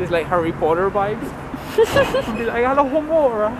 It's like Harry Potter vibes. Be like, I love more.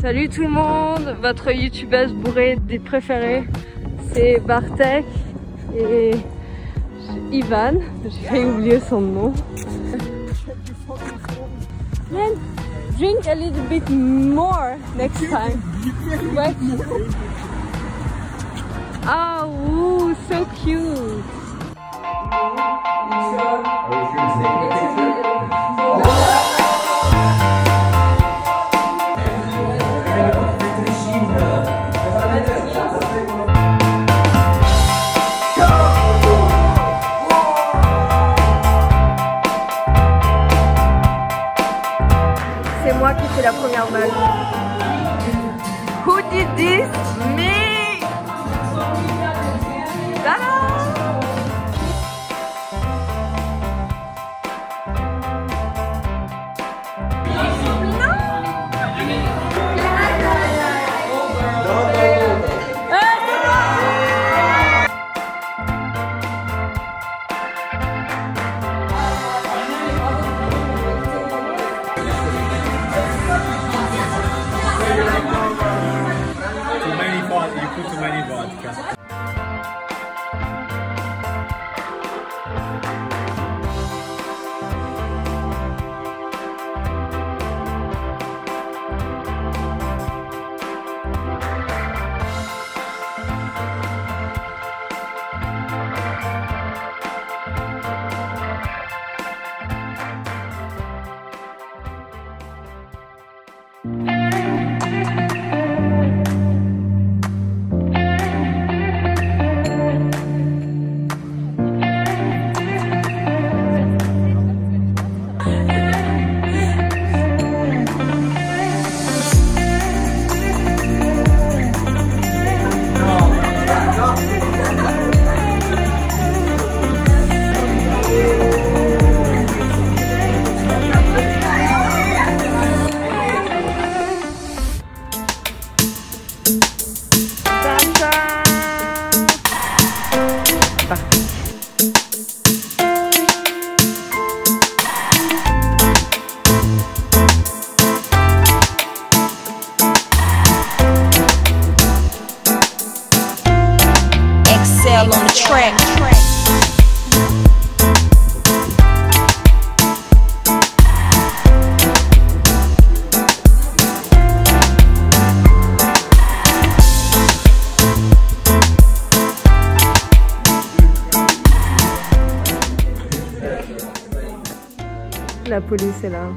Salut tout le monde, votre youtubeuse bourrée des préférés, c'est Bartek et Ivan, j'ai failli oublier son nom. Man, drink a little bit more next time. What? Oh, ooh, so cute. C'est moi qui fais la première balle. Who did this? Me! Tada! Too many vodka. On the track. La police est là.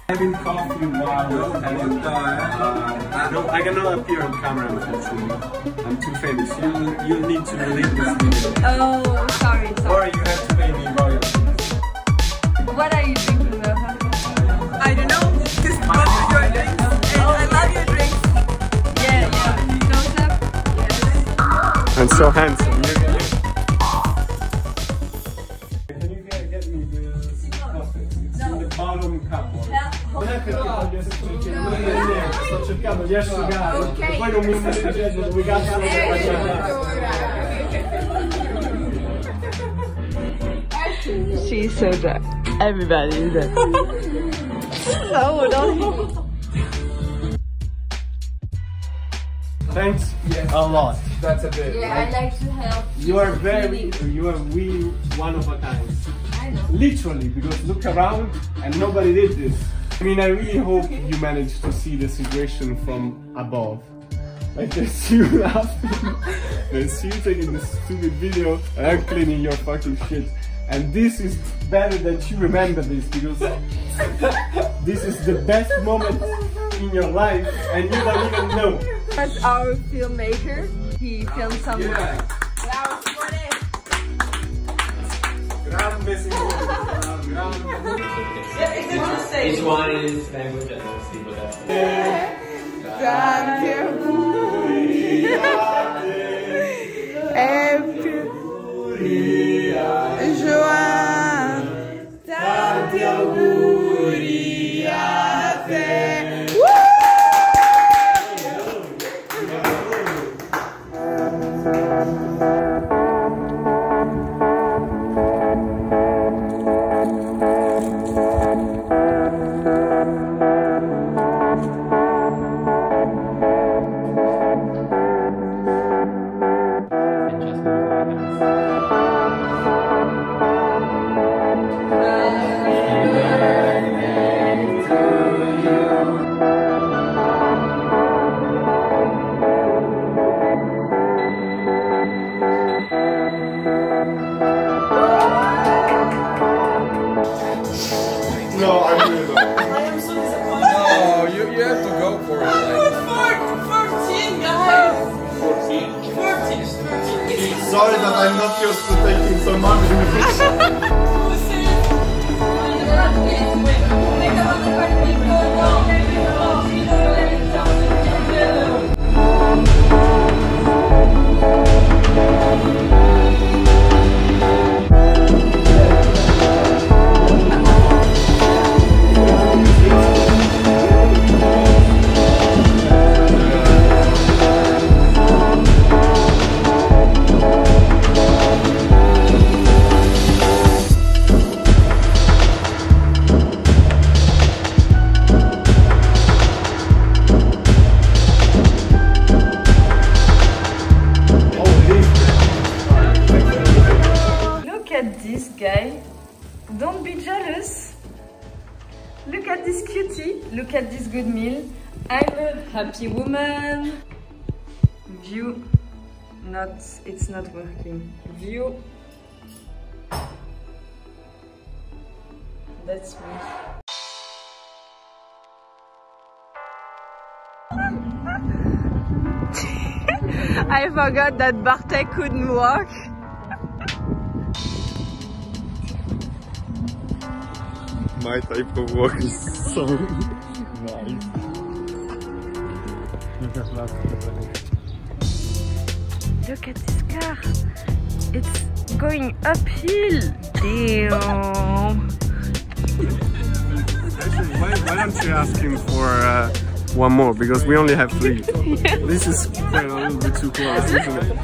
Having coffee while and I cannot appear on camera, unfortunately. I'm too famous. You need to delete this video. Oh, sorry. Or you have to pay me royalties. What are you drinking though? I don't know. Just love your drinks. And I love your drinks. Yeah. Thumbs up? Yes. I'm so handsome. Can you get me this coffee? It's in the bottom cupboard. Non è perché voglio cercare, sto cercando di asciugare, poi non mi stai dicendo dove cazzo lo facciamo. She's so drunk. Everybody is there. So don't. Thanks a lot. That's a bit. Yeah, I like to help. You are really one of a kind. I know. Literally, because look around and nobody did this. I mean, I really hope you managed to see the situation from above. Like there's you laughing, there's you taking this stupid video, and I'm cleaning your fucking shit. And this is better that you remember this, because this is the best moment in your life and you don't even know. That's our filmmaker. He filmed some. Yeah. Grande signore. Each one is language and let's see what that's. Tanti auguri Joan, tanti auguri a te. No, I really don't. I am so disappointed. No, you have to go for it. Like, 14, guys. 14. Sorry that I'm not used to taking so much. Don't be jealous. Look at this cutie. Look at this good meal. I'm a happy woman. View. It's not working. View. That's me. I forgot that Bartek couldn't walk. My type of work is so nice. Look at this car. It's going uphill. Damn. Actually, why don't you ask him for one more? Because we only have 3. Yeah. This is quite a little bit too close, isn't it?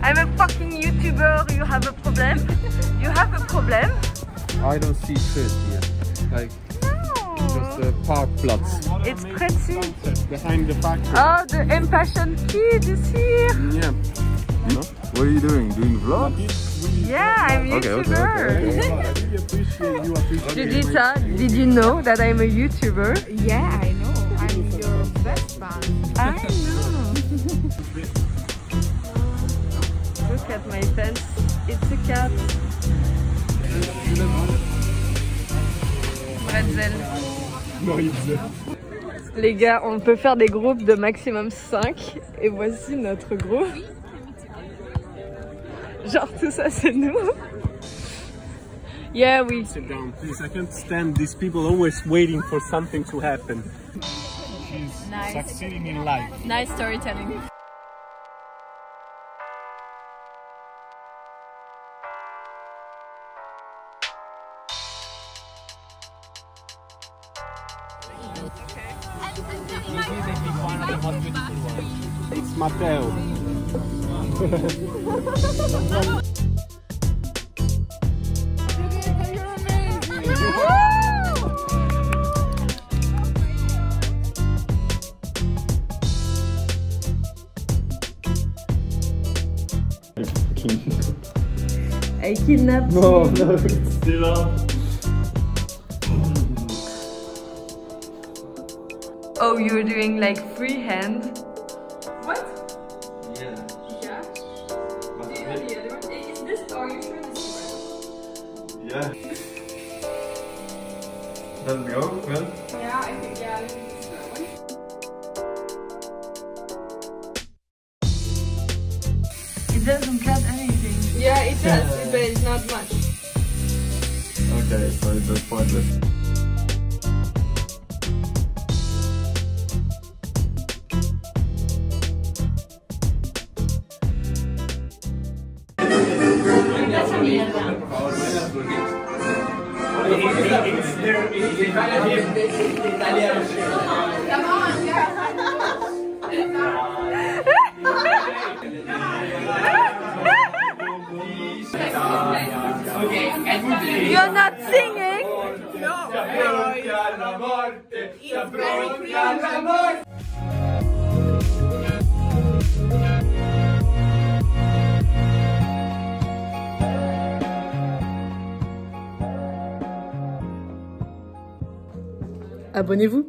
I'm a fucking YouTuber. You have a problem? You have a problem? I don't see shit here. Like, just park plots. It's pretty. Behind the factory. Oh, the impassioned kid is here. Yeah. No? What are you doing? Doing vlog? Yeah, I'm a Okay, YouTuber. I really appreciate you appreciate Judita, did you know that I'm a YouTuber? Yeah, I know. I'm your best fan. I know. Look at my fence. It's a cat. Bretzel. Les gars, on peut faire des groupes de maximum 5. Et voici notre groupe. Genre tout ça c'est nous. Yeah, we. Sit down, please. I can't stand these people always waiting for something to happen. She's succeeding in life. Nice storytelling. It's Matteo. I kidnapped No, him. no, still up. Oh, you're doing like freehand. What? Yeah. Yeah. But Do you have the other one? Is this? Are you sure this is right? yeah. Does it go? Well? Yeah, I think this is that one. It doesn't cut anything. Yeah, it does, but it's not much. Okay, so it's just pointless. You're not singing? Abonnez-vous.